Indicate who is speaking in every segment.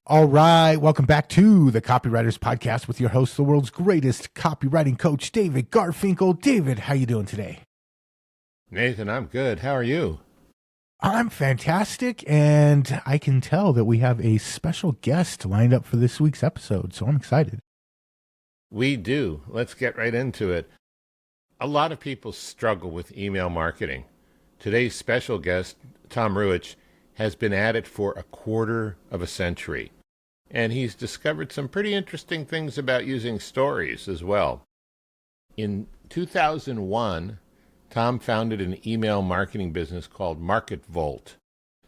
Speaker 1: All right, welcome back to the Copywriters Podcast with your host, the world's greatest copywriting coach, David Garfinkel. David, how you doing today?
Speaker 2: Nathan, I'm good. How are you?
Speaker 1: I'm fantastic, and I can tell that we have a special guest lined up for this week's episode, so I'm excited.
Speaker 2: We do. Let's get right into it. A lot of people struggle with email marketing. Today's special guest, Tom Ruwitch, has been at it for a quarter of a century, and he's discovered some pretty interesting things about using stories as well. In 2001, Tom founded an email marketing business called MarketVolt.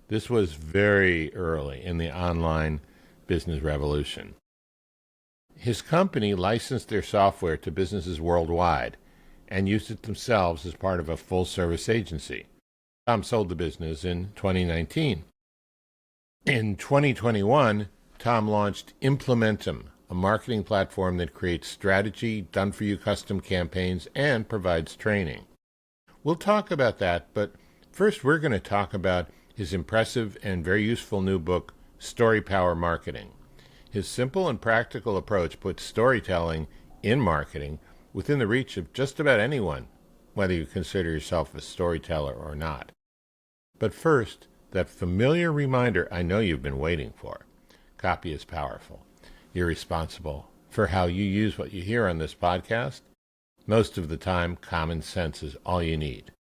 Speaker 2: This was very early in the online business revolution. His company licensed their software to businesses worldwide and used it themselves as part of a full-service agency. Tom sold the business in 2019. In 2021, Tom launched Implementum, a marketing platform that creates strategy, done-for-you custom campaigns, and provides training. We'll talk about that, but first we're going to talk about his impressive and very useful new book, Story Power Marketing. His simple and practical approach puts storytelling in marketing within the reach of just about anyone, whether you consider yourself a storyteller or not. But first, that familiar reminder I know you've been waiting for. Copy is powerful. You're responsible for how you use what you hear on this podcast. Most of the time, common sense is all you need.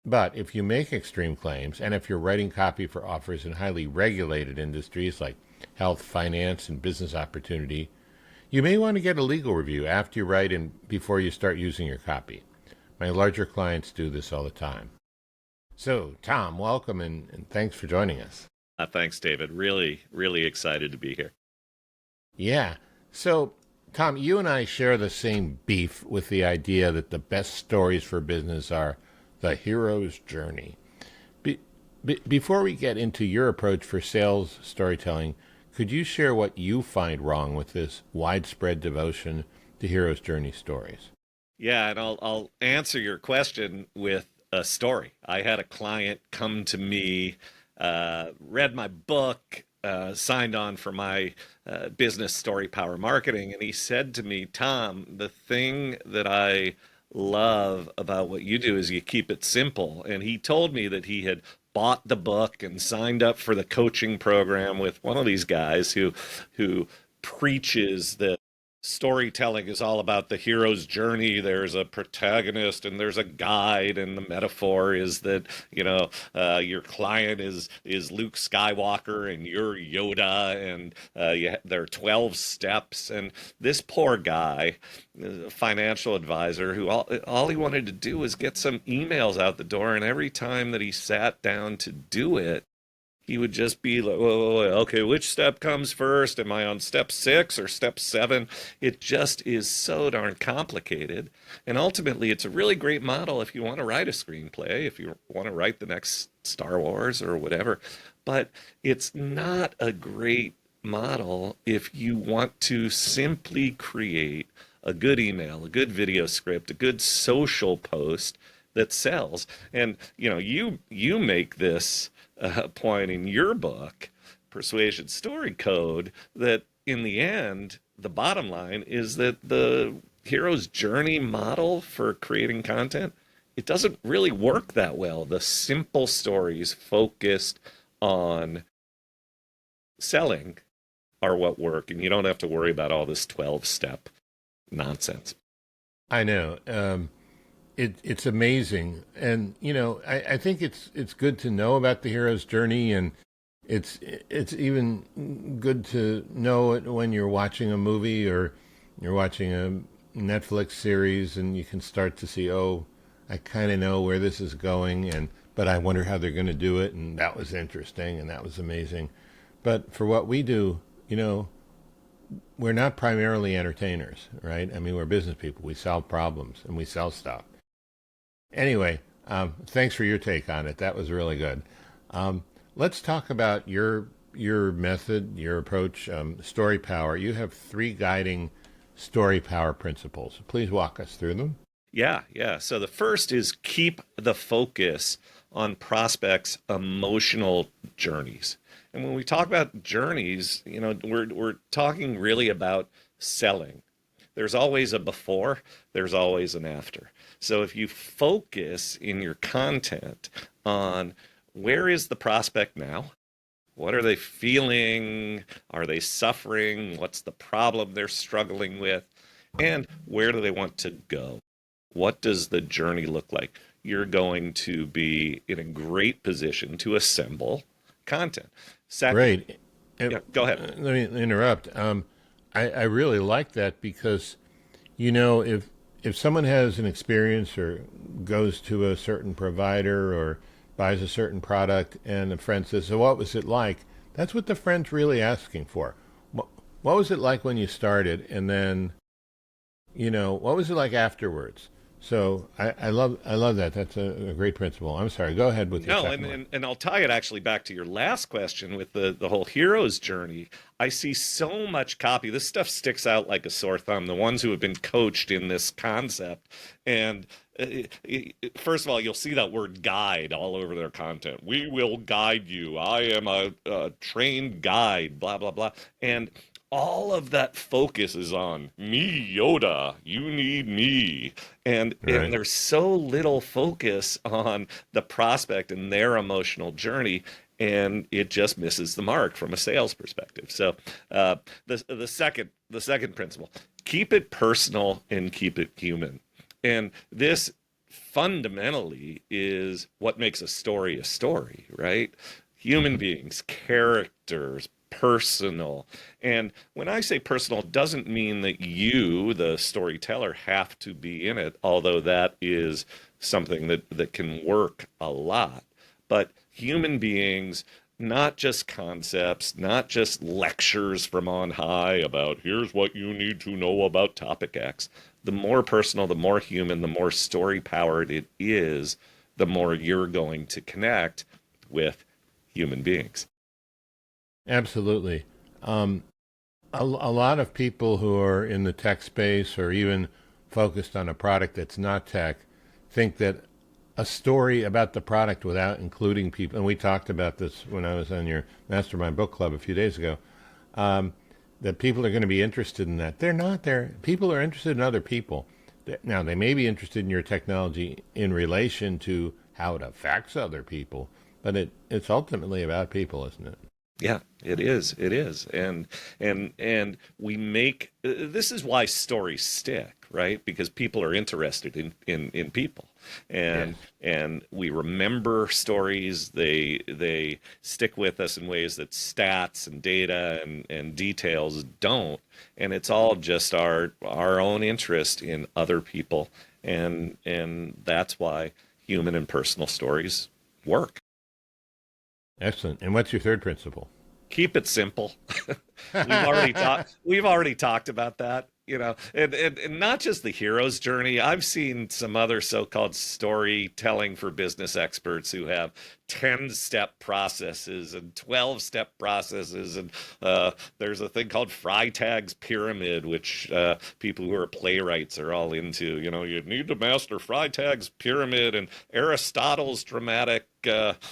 Speaker 2: But if you make extreme claims, and if you're writing copy for offers in highly regulated industries like health, finance, and business opportunity, you may want to get a legal review after you write and before you start using your copy. My larger clients do this all the time. So, Tom, welcome, and thanks for joining us.
Speaker 3: Thanks, David. Really, really excited to be here.
Speaker 2: Yeah. So, Tom, you and I share the same beef with the idea that the best stories for business are the hero's journey. Before we get into your approach for sales storytelling, could you share what you find wrong with this widespread devotion to hero's journey stories?
Speaker 3: Yeah, and I'll answer your question with a story. I had a client come to me, read my book, signed on for my business Story Power Marketing, and he said to me, Tom, the thing that I love about what you do is you keep it simple. And he told me that he had bought the book and signed up for the coaching program with one of these guys who preaches that storytelling is all about the hero's journey. There's a protagonist and there's a guide, and the metaphor is that your client is Luke Skywalker and you're Yoda, and there are 12 steps. And this poor guy, a financial advisor, who all he wanted to do was get some emails out the door, and every time that he sat down to do it, he would just be like, whoa, okay, which step comes first? Am I on step 6 or step 7? It just is so darn complicated. And ultimately, it's a really great model if you want to write a screenplay, if you want to write the next Star Wars or whatever. But it's not a great model if you want to simply create a good email, a good video script, a good social post that sells. And, you make this point in your book, Persuasion Story Code, that in the end, the bottom line is that the hero's journey model for creating content, it doesn't really work that well. The simple stories focused on selling are what work, and you don't have to worry about all this 12-step nonsense.
Speaker 2: I know. It's amazing. And, I think it's good to know about the hero's journey, and it's even good to know it when you're watching a movie or you're watching a Netflix series, and you can start to see, I kind of know where this is going, but I wonder how they're going to do it, and that was interesting, and that was amazing. But for what we do, we're not primarily entertainers, right? I mean, we're business people. We solve problems, and we sell stuff. Anyway, thanks for your take on it. That was really good. Let's talk about your method, your approach, Story Power. You have 3 guiding Story Power principles. Please walk us through them.
Speaker 3: Yeah. So the first is keep the focus on prospects' emotional journeys. And when we talk about journeys, we're talking really about selling. There's always a before, there's always an after. So if you focus in your content on where is the prospect now? What are they feeling? Are they suffering? What's the problem they're struggling with? And where do they want to go? What does the journey look like? You're going to be in a great position to assemble content. Second,
Speaker 2: Great.
Speaker 3: yeah, go ahead.
Speaker 2: Let me interrupt. I really like that because, if someone has an experience or goes to a certain provider or buys a certain product and a friend says, so what was it like? That's what the friend's really asking for. What was it like when you started? And then, what was it like afterwards? So I love that. That's a great principle. I'm sorry. Go ahead with your second one.
Speaker 3: And I'll tie it actually back to your last question with the whole hero's journey. I see so much copy. This stuff sticks out like a sore thumb. The ones who have been coached in this concept, and first of all, you'll see that word guide all over their content. We will guide you. I am a trained guide, blah, blah, blah. And all of that focus is on me, Yoda. You need me. And there's so little focus on the prospect and their emotional journey, and it just misses the mark from a sales perspective. So the second principle, keep it personal and keep it human. And this fundamentally is what makes a story, right? Human beings, characters, personal. And when I say personal, it doesn't mean that you, the storyteller, have to be in it, although that is something that can work a lot. But human beings, not just concepts, not just lectures from on high about here's what you need to know about topic X. The more personal, the more human, the more story powered it is, the more you're going to connect with human beings.
Speaker 2: Absolutely. A lot of people who are in the tech space or even focused on a product that's not tech think that a story about the product without including people, and we talked about this when I was on your Mastermind Book Club a few days ago, that people are going to be interested in that. They're not there. People are interested in other people. Now, they may be interested in your technology in relation to how it affects other people, but it's ultimately about people, isn't it?
Speaker 3: Yeah, it is. It is. And we make this is why stories stick, right? Because people are interested in people. And
Speaker 2: Yes.
Speaker 3: and we remember stories. They stick with us in ways that stats and data and details don't. And it's all just our own interest in other people. And that's why human and personal stories work.
Speaker 2: Excellent. And what's your third principle?
Speaker 3: Keep it simple. We've already talked about that, and not just the hero's journey. I've seen some other so-called storytelling for business experts who have 10-step processes and 12-step processes, and there's a thing called Freytag's pyramid, which people who are playwrights are all into. You need to master Freytag's pyramid and Aristotle's dramatic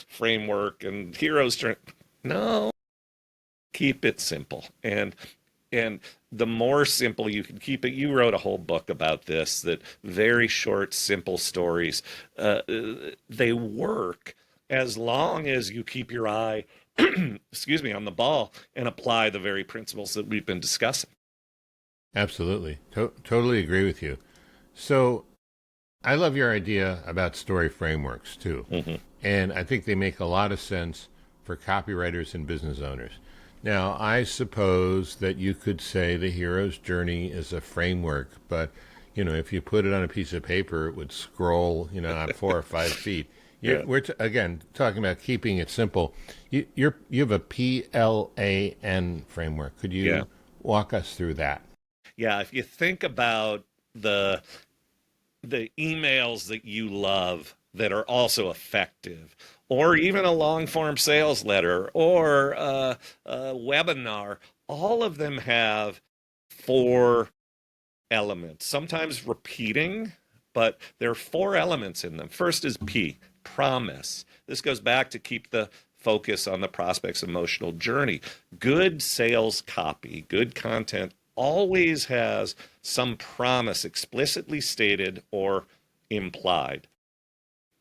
Speaker 3: framework and hero's journey. No, keep it simple. And the more simple you can keep it, you wrote a whole book about this, that very short, simple stories, they work as long as you keep your eye, excuse me, on the ball and apply the very principles that we've been discussing.
Speaker 2: Absolutely. Totally agree with you. So I love your idea about story frameworks too.
Speaker 3: Mm-hmm.
Speaker 2: And I think they make a lot of sense for copywriters and business owners. Now, I suppose that you could say the hero's journey is a framework, but if you put it on a piece of paper, it would scroll, on 4 or 5 feet.
Speaker 3: Yeah.
Speaker 2: We're again talking about keeping it simple. You have a PLAN framework. Could you walk us through that?
Speaker 3: Yeah, if you think about the emails that you love that are also effective, or even a long form sales letter or a webinar, all of them have 4 elements, sometimes repeating, but there are 4 elements in them. First is P, promise. This goes back to keep the focus on the prospect's emotional journey. Good sales copy, good content always has some promise explicitly stated or implied.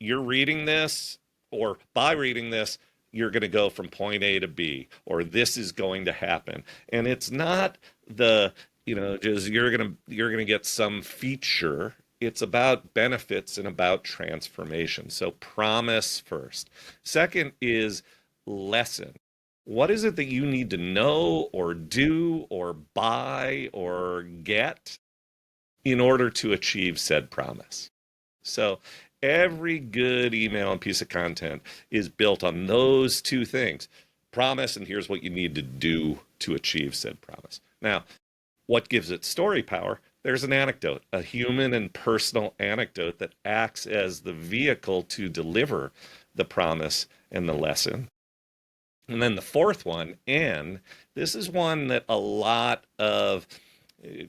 Speaker 3: You're reading this, or by reading this, you're going to go from point A to B, or this is going to happen. And it's not the, just you're going to get some feature. It's about benefits and about transformation. So promise first. Second is lesson. What is it that you need to know or do or buy or get in order to achieve said promise? So every good email and piece of content is built on those two things. Promise, and here's what you need to do to achieve said promise. Now, what gives it story power? There's an anecdote, a human and personal anecdote that acts as the vehicle to deliver the promise and the lesson. And then the fourth one, and this is one that a lot of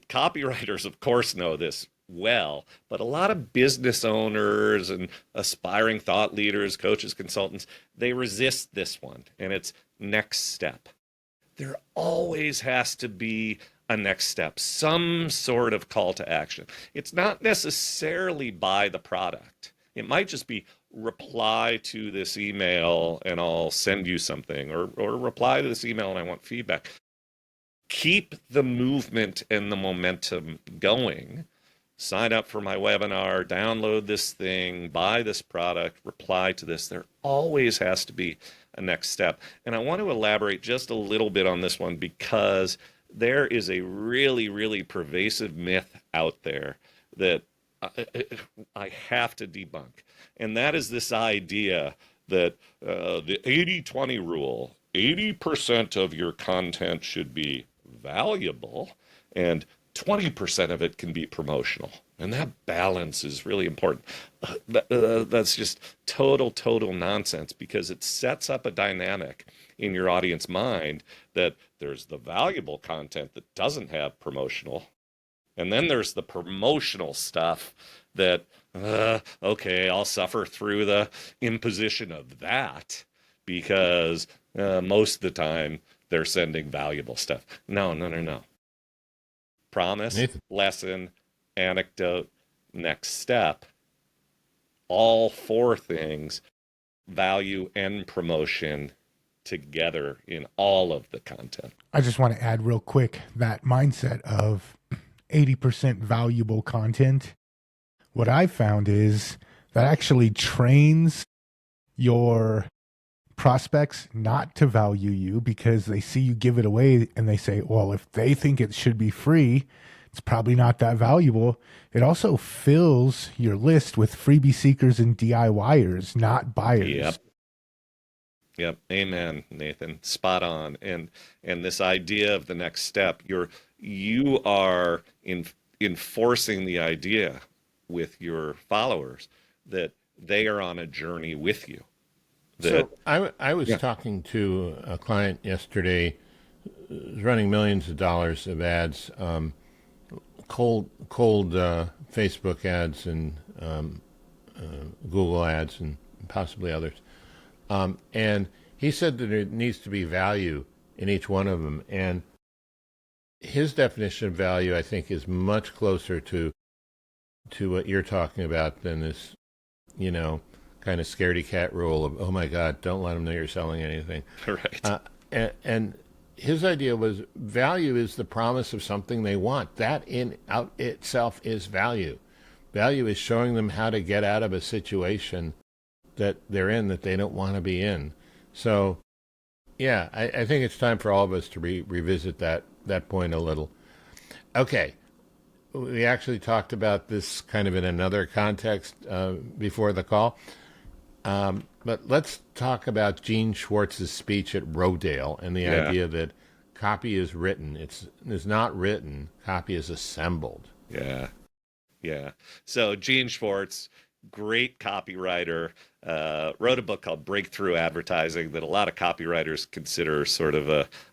Speaker 3: copywriters, of course, know this well, but a lot of business owners and aspiring thought leaders, coaches, consultants, they resist this one, and it's next step. There always has to be a next step, some sort of call to action. It's not necessarily buy the product. It might just be reply to this email and I'll send you something, or reply to this email and I want feedback. Keep the movement and the momentum going. Sign up for my webinar, download this thing, buy this product, reply to this. There always has to be a next step. And I want to elaborate just a little bit on this one because there is a really, really pervasive myth out there that I have to debunk. And that is this idea that the 80-20 rule, 80% of your content should be valuable and 20% of it can be promotional. And that balance is really important. That's just total nonsense because it sets up a dynamic in your audience mind that there's the valuable content that doesn't have promotional. And then there's the promotional stuff that, okay, I'll suffer through the imposition of that because most of the time they're sending valuable stuff. No. Promise,
Speaker 2: Nathan.
Speaker 3: lesson, anecdote, next step. All four things, value and promotion together in all of the content.
Speaker 1: I just want to add real quick that mindset of 80% valuable content. What I found is that actually trains your prospects not to value you because they see you give it away and they say, well, if they think it should be free, it's probably not that valuable. It also fills your list with freebie seekers and DIYers, not buyers.
Speaker 3: Yep. Amen, Nathan. Spot on. And this idea of the next step, you are enforcing the idea with your followers that they are on a journey with you.
Speaker 2: So I was talking to a client yesterday who's running millions of dollars of ads, cold Facebook ads and Google ads and possibly others. And he said that there needs to be value in each one of them. And his definition of value, I think, is much closer to what you're talking about than this, kind of scaredy cat rule of, oh my God, don't let them know you're selling anything.
Speaker 3: Right.
Speaker 2: And his idea was value is the promise of something they want. That in out itself is value. Value is showing them how to get out of a situation that they're in that they don't want to be in. So, yeah, I think it's time for all of us to revisit that point a little. Okay. We actually talked about this kind of in another context before the call. But let's talk about Gene Schwartz's speech at Rodale and the idea that copy is written. It's not written. Copy is assembled.
Speaker 3: Yeah. So Gene Schwartz, great copywriter, wrote a book called Breakthrough Advertising that a lot of copywriters consider sort of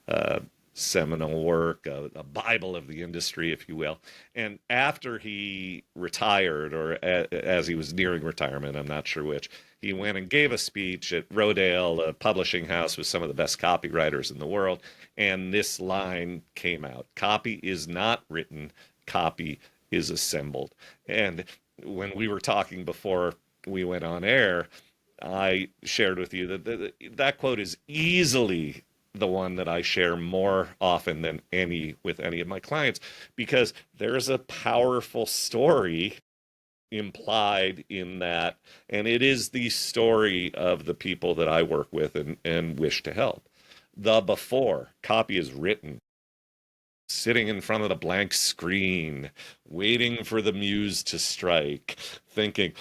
Speaker 3: a seminal work, a Bible of the industry, if you will. And after he retired, or as he was nearing retirement, I'm not sure which, he went and gave a speech at Rodale, a publishing house with some of the best copywriters in the world. And this line came out: copy is not written, copy is assembled. And when we were talking before we went on air, I shared with you that that quote is easily the one that I share more often than any with any of my clients, because there's a powerful story implied in that, and it is the story of the people that I work with and wish to help. The before: copy is written, sitting in front of the blank screen, waiting for the muse to strike, thinking,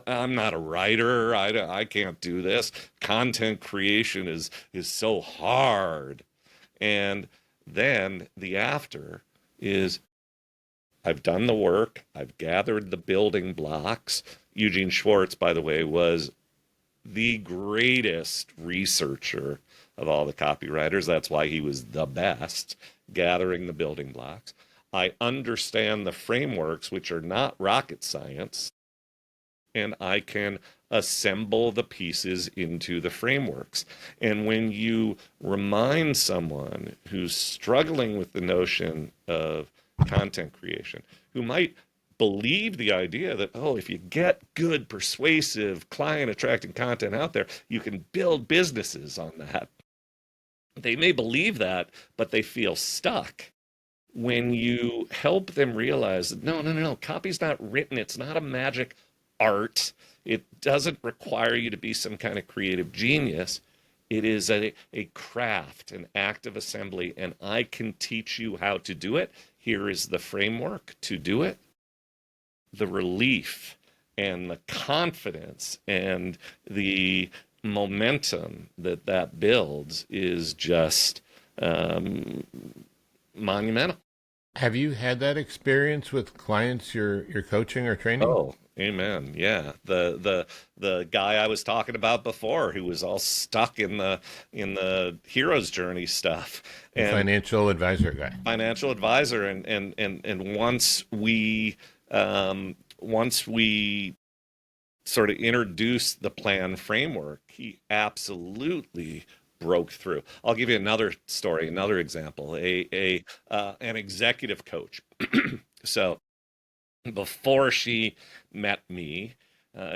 Speaker 3: I'm not a writer, I can't do this. Content creation is so hard. And then the after is, I've done the work, I've gathered the building blocks. Eugene Schwartz, by the way, was the greatest researcher of all the copywriters. That's why he was the best, gathering the building blocks. I understand the frameworks, which are not rocket science, and I can assemble the pieces into the frameworks. And when you remind someone who's struggling with the notion of content creation, who might believe the idea that, oh, if you get good, persuasive, client attracting content out there, you can build businesses on that. They may believe that, but they feel stuck. When you help them realize that no, copy's not written, it's not a magic art, it doesn't require you to be some kind of creative genius. It is a craft, an act of assembly, and I can teach you how to do it. Here is the framework to do it. The relief and the confidence and the momentum that builds is just monumental.
Speaker 2: Have you had that experience with clients you're coaching or training?
Speaker 3: Oh, amen. Yeah. The guy I was talking about before, who was all stuck in the hero's journey stuff.
Speaker 2: And financial advisor guy.
Speaker 3: Financial advisor. And once we sort of introduced the plan framework, he absolutely broke through. I'll give you another story, another example. An executive coach. So before she met me,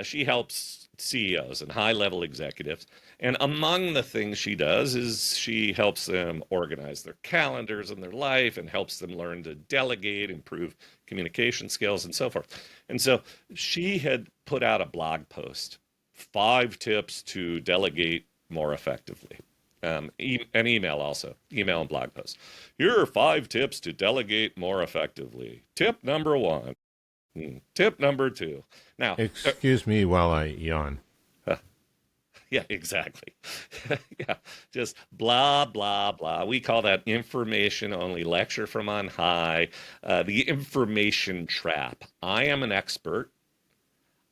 Speaker 3: she helps CEOs and high-level executives. And among the things she does is she helps them organize their calendars and their life, and helps them learn to delegate, improve communication skills, and so forth. And so she had put out a blog post, 5 tips to delegate more effectively. An email also, email and blog post. Here are 5 tips to delegate more effectively. Tip number 1. Tip number 2. Now,
Speaker 2: excuse me while I yawn.
Speaker 3: Yeah, exactly. Yeah, just blah, blah, blah. We call that information only, lecture from on high, the information trap. I am an expert.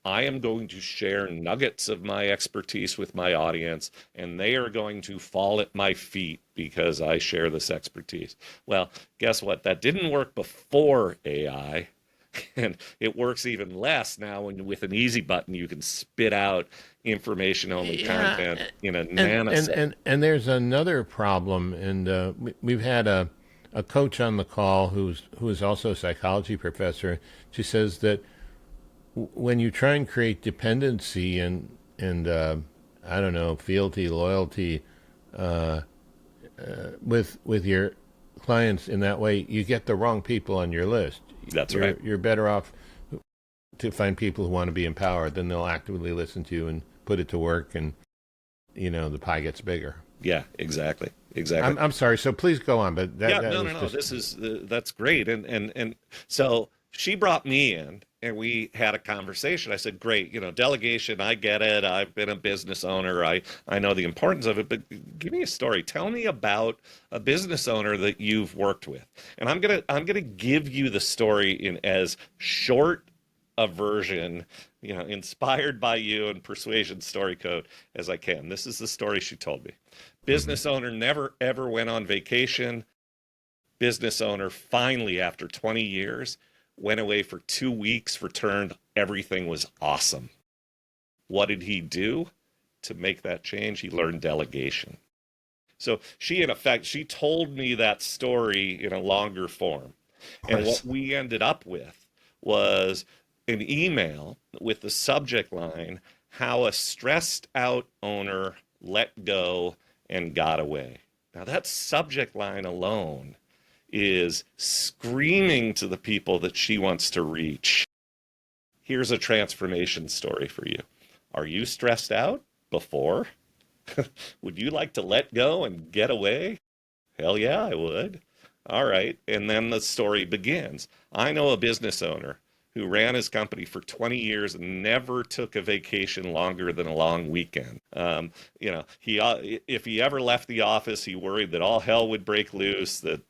Speaker 3: I am going to share nuggets of my expertise with my audience, and they are going to fall at my feet because I share this expertise. Well, guess what? That didn't work before AI, and it works even less now when with an easy button you can spit out information-only content in a nanosecond.
Speaker 2: And there's another problem, and we've had a coach on the call who is also a psychology professor. She says that when you try and create dependency and I don't know, fealty, loyalty with your clients in that way, you get the wrong people on your list.
Speaker 3: That's right.
Speaker 2: You're better off to find people who want to be empowered, then they'll actively listen to you and put it to work, and the pie gets bigger.
Speaker 3: Yeah, exactly.
Speaker 2: I'm sorry. So please go on. But
Speaker 3: no. That's great. And so she brought me in, and we had a conversation. I said, great, delegation, I get it. I've been a business owner. I know the importance of it, but give me a story. Tell me about a business owner that you've worked with. And I'm gonna give you the story in as short a version, inspired by you and Persuasion Story Code as I can. This is the story she told me. Business owner never ever went on vacation, business owner finally, after 20 years, went away for 2 weeks, returned, everything was awesome. What did he do to make that change? He learned delegation. So she, in effect, she told me that story in a longer form. And what we ended up with was an email with the subject line, how a stressed out owner let go and got away. Now, that subject line alone is screaming to the people that she wants to reach. Here's a transformation story for you. Are you stressed out before? Would you like to let go and get away? Hell yeah, I would. All right. And then the story begins. I know a business owner who ran his company for 20 years and never took a vacation longer than a long weekend. If he ever left the office, he worried that all hell would break loose, that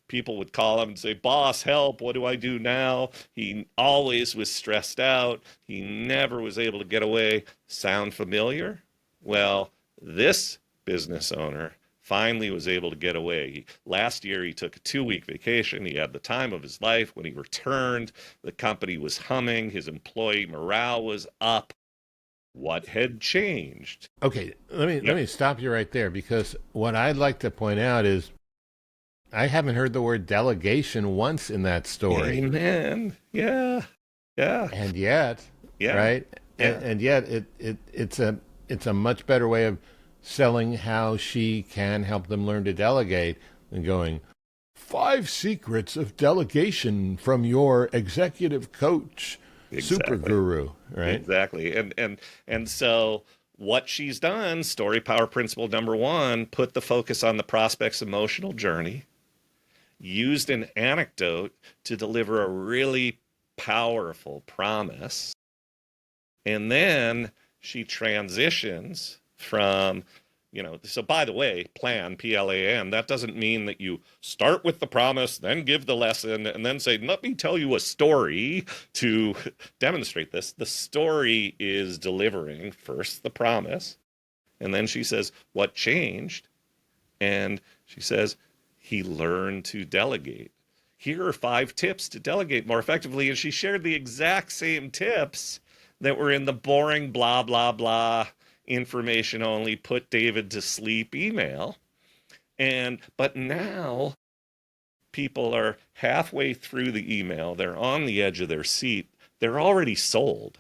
Speaker 3: people would call him and say, "Boss, help, what do I do now?" He always was stressed out. He never was able to get away. Sound familiar? Well, this business owner finally was able to get away. Last year, he took a 2-week vacation. He had the time of his life. When he returned, the company was humming. His employee morale was up. What had changed?
Speaker 2: Okay, let me stop you right there, because what I'd like to point out is I haven't heard the word delegation once in that story.
Speaker 3: Amen. Yeah.
Speaker 2: And yet, right?
Speaker 3: Yeah.
Speaker 2: And yet it's a much better way of selling how she can help them learn to delegate than going 5 secrets of delegation from your executive coach, super guru, right?
Speaker 3: Exactly. And so what she's done, story power principle number 1, put the focus on the prospect's emotional journey, used an anecdote to deliver a really powerful promise, and then she transitions from, so by the way, plan, P-L-A-N, that doesn't mean that you start with the promise, then give the lesson, and then say, let me tell you a story to demonstrate this. The story is delivering first the promise, and then she says, what changed? And she says, he learned to delegate. Here are 5 tips to delegate more effectively. And she shared the exact same tips that were in the boring blah, blah, blah, information only, put David to sleep email. But now people are halfway through the email. They're on the edge of their seat. They're already sold.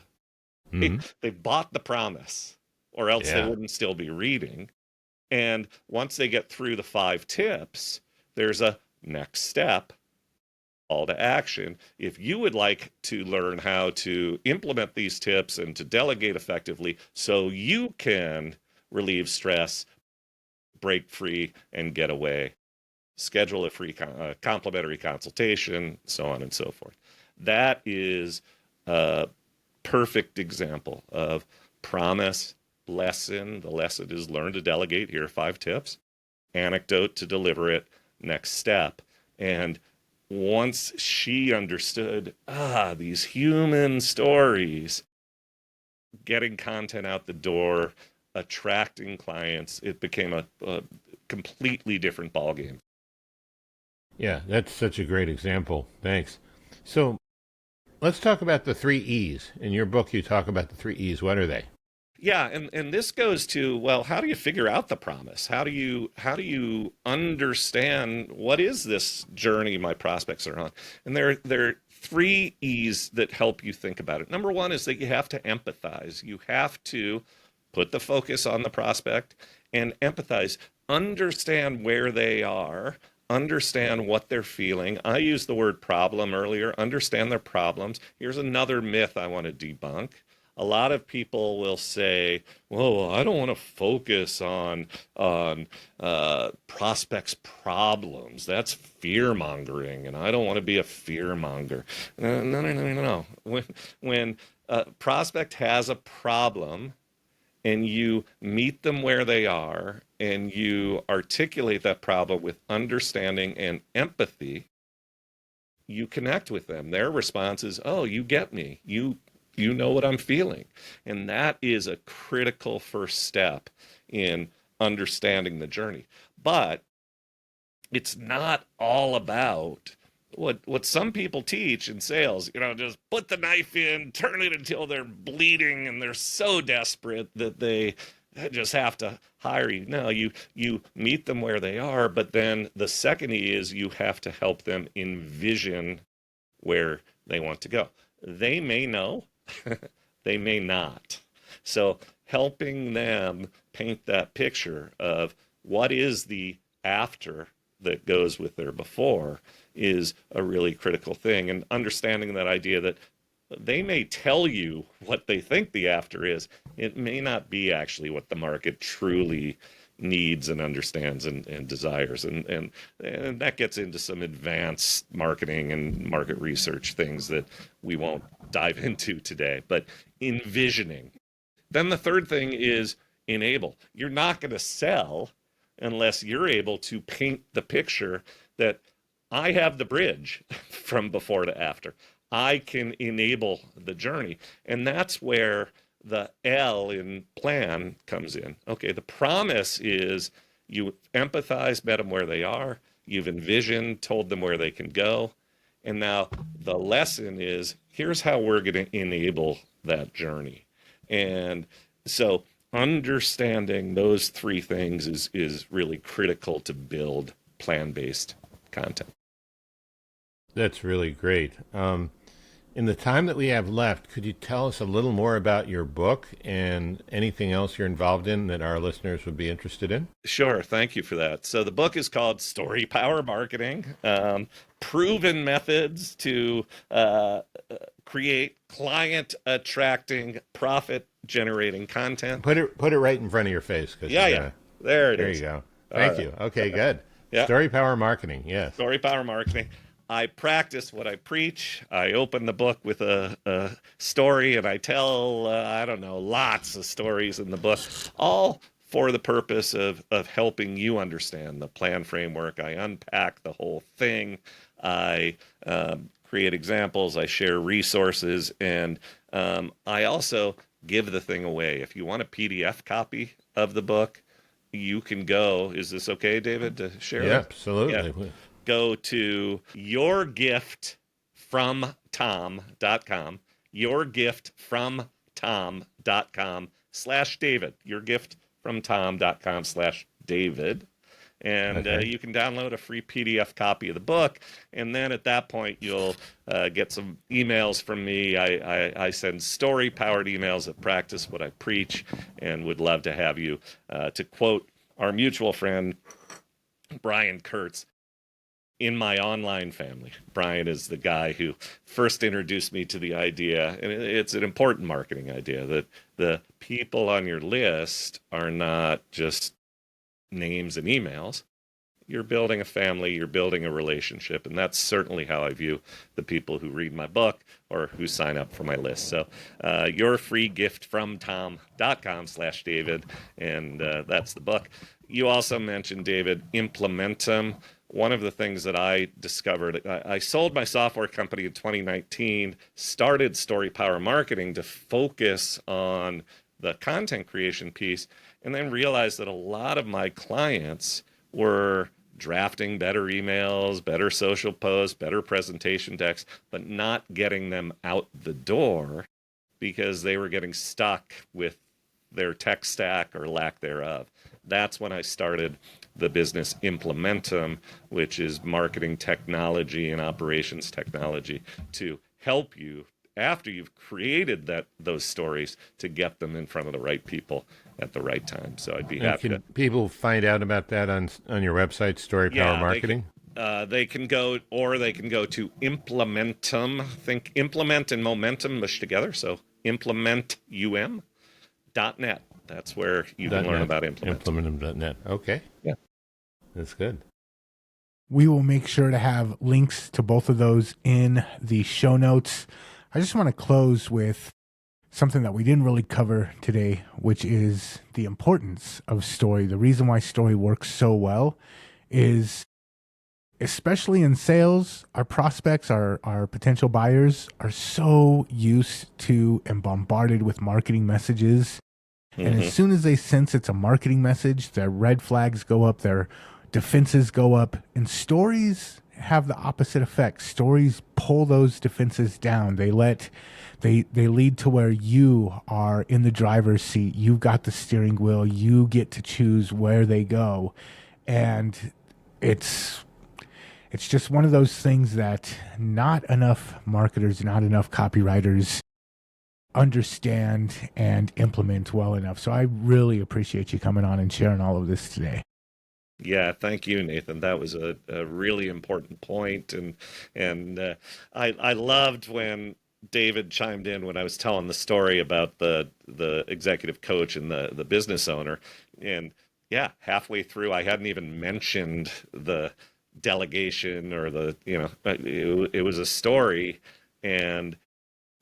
Speaker 2: Mm-hmm.
Speaker 3: They bought the promise, or else they wouldn't still be reading. And once they get through the 5 tips, there's a next step, call to action. If you would like to learn how to implement these tips and to delegate effectively so you can relieve stress, break free, and get away, schedule a free complimentary consultation, so on and so forth. That is a perfect example of promise, lesson. The lesson is learn to delegate. Here are 5 tips. Anecdote to deliver it. Next step. And once she understood, these human stories, getting content out the door, attracting clients, it became a completely different ballgame.
Speaker 2: Yeah, that's such a great example. Thanks. So let's talk about the 3 E's. In your book, you talk about the 3 E's. What are they?
Speaker 3: Yeah, and this goes to, well, how do you figure out the promise? How do you understand what is this journey my prospects are on? And there are 3 E's that help you think about it. Number 1 is that you have to empathize. You have to put the focus on the prospect and empathize. Understand where they are. Understand what they're feeling. I used the word problem earlier. Understand their problems. Here's another myth I want to debunk. A lot of people will say, "Well, I don't want to focus on prospects' problems. That's fear mongering, and I don't want to be a fear monger." No. When a prospect has a problem, and you meet them where they are, and you articulate that problem with understanding and empathy, you connect with them. Their response is, "Oh, you get me. You know what I'm feeling." And that is a critical first step in understanding the journey. But it's not all about what some people teach in sales, just put the knife in, turn it until they're bleeding and they're so desperate that they just have to hire you. No, you meet them where they are, but then the second E is you have to help them envision where they want to go. They may know, they may not. So helping them paint that picture of what is the after that goes with their before is a really critical thing. And understanding that idea that they may tell you what they think the after is. It may not be actually what the market truly needs and understands and desires. And that gets into some advanced marketing and market research things that we won't dive into today. But envisioning. Then the third thing is enable. You're not going to sell unless you're able to paint the picture that I have the bridge from before to after. I can enable the journey. And that's where the L in plan comes in. Okay, the promise is you empathize, met them where they are, you've envisioned, told them where they can go. And now the lesson is here's how we're going to enable that journey. And so understanding those three things is really critical to build plan-based content.
Speaker 2: That's really great. In the time that we have left, could you tell us a little more about your book and anything else you're involved in that our listeners would be interested in?
Speaker 3: Sure. Thank you for that. So the book is called Story Power Marketing, Proven Methods to Create Client Attracting, Profit Generating Content.
Speaker 2: Put it right in front of your face.
Speaker 3: Yeah. There it is.
Speaker 2: There you go. Thank you. Okay, good.
Speaker 3: Yeah.
Speaker 2: Story Power Marketing. Yes.
Speaker 3: Story Power Marketing. I practice what I preach. I open the book with a story, and I tell, lots of stories in the book, all for the purpose of helping you understand the plan framework. I unpack the whole thing. I create examples. I share resources, and I also give the thing away. If you want a PDF copy of the book, you can go. Is this okay, David, to share?
Speaker 2: Yeah, absolutely. Yeah.
Speaker 3: Go to yourgiftfromtom.com, yourgiftfromtom.com/David, yourgiftfromtom.com/David. And you can download a free PDF copy of the book. And then at that point, you'll get some emails from me. I send story-powered emails that practice what I preach and would love to have you, to quote our mutual friend, Brian Kurtz, in my online family. Brian is the guy who first introduced me to the idea, and it's an important marketing idea, that the people on your list are not just names and emails. You're building a family, you're building a relationship, and that's certainly how I view the people who read my book or who sign up for my list. So your free gift from tom.com/David, and that's the book. You also mentioned, David, Implementum. One of the things that I discovered, I sold my software company in 2019, started Story Power Marketing to focus on the content creation piece, and then realized that a lot of my clients were drafting better emails, better social posts, better presentation decks, but not getting them out the door because they were getting stuck with their tech stack or lack thereof. That's when I started the business Implementum, which is marketing technology and operations technology, to help you after you've created those stories to get them in front of the right people at the right time. So I'd be happy to.
Speaker 2: People find out about that on your website, Story Power Marketing?
Speaker 3: They can go to Implementum. Think implement and momentum mushed together. So implementum.net. That's where you can learn about Implementum.
Speaker 2: Implementum.net. Okay.
Speaker 3: Yeah.
Speaker 2: That's good.
Speaker 1: We will make sure to have links to both of those in the show notes. I just want to close with something that we didn't really cover today, which is the importance of story. The reason why story works so well is, especially in sales, our prospects, our potential buyers are so used to and bombarded with marketing messages. And as soon as they sense it's a marketing message, their red flags go up, their defenses go up, and stories have the opposite effect. Stories pull those defenses down. They lead to where you are in the driver's seat. You've got the steering wheel. You get to choose where they go. And it's just one of those things that not enough marketers, not enough copywriters understand and implement well enough. So I really appreciate you coming on and sharing all of this today.
Speaker 3: Yeah, thank you, Nathan. That was a really important point, and I loved when David chimed in when I was telling the story about the executive coach and the business owner, and yeah, halfway through I hadn't even mentioned the delegation or it was a story, and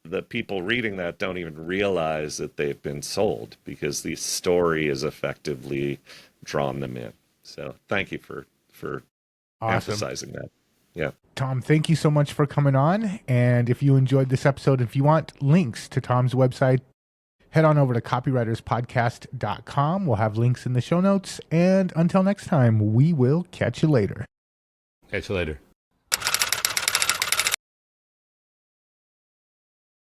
Speaker 3: the people reading that don't even realize that they've been sold because the story has effectively drawn them in. So thank you for
Speaker 1: Awesome.
Speaker 3: emphasizing that. Yeah.
Speaker 1: Tom, thank you so much for coming on. And if you enjoyed this episode, if you want links to Tom's website, head on over to copywriterspodcast.com. We'll have links in the show notes. And until next time, we will catch you later.
Speaker 2: Catch you later.